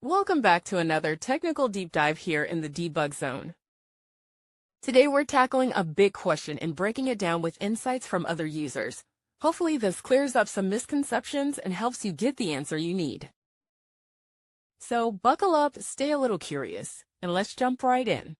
Welcome back to another technical deep dive here in the debug zone. Today we're tackling a big question and breaking it down with insights from other users. Hopefully this clears up some misconceptions and helps you get the answer you need. So buckle up, stay a little curious, and let's jump right in.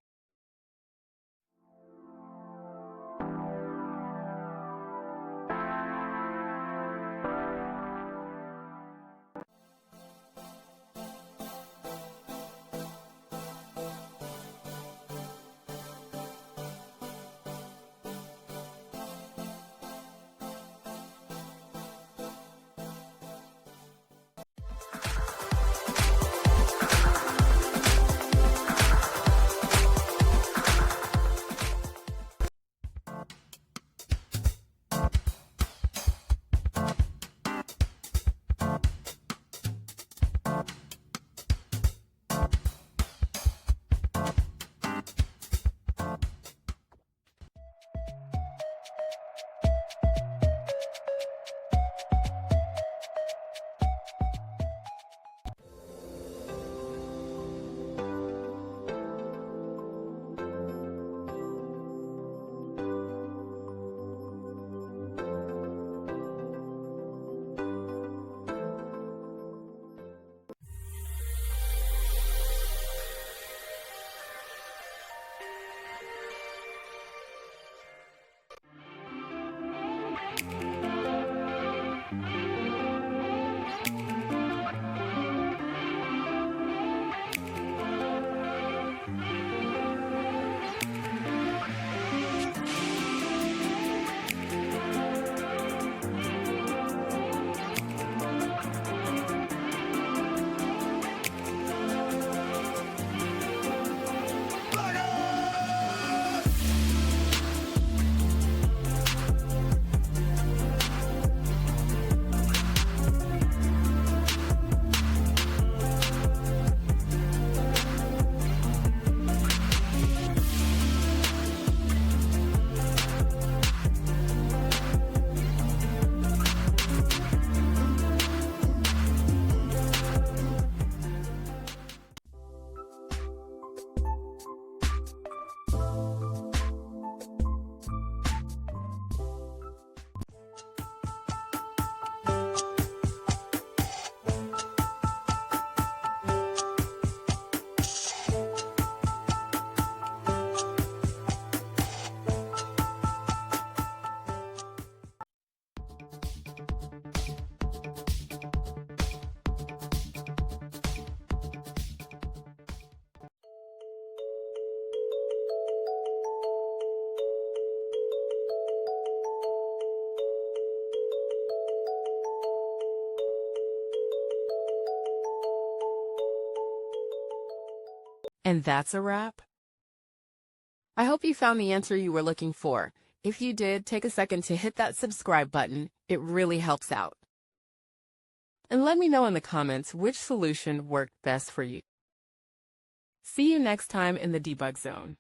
And that's a wrap. I hope you found the answer you were looking for. If you did, take a second to hit that subscribe button. It really helps out. And let me know in the comments which solution worked best for you. See you next time in the debug zone.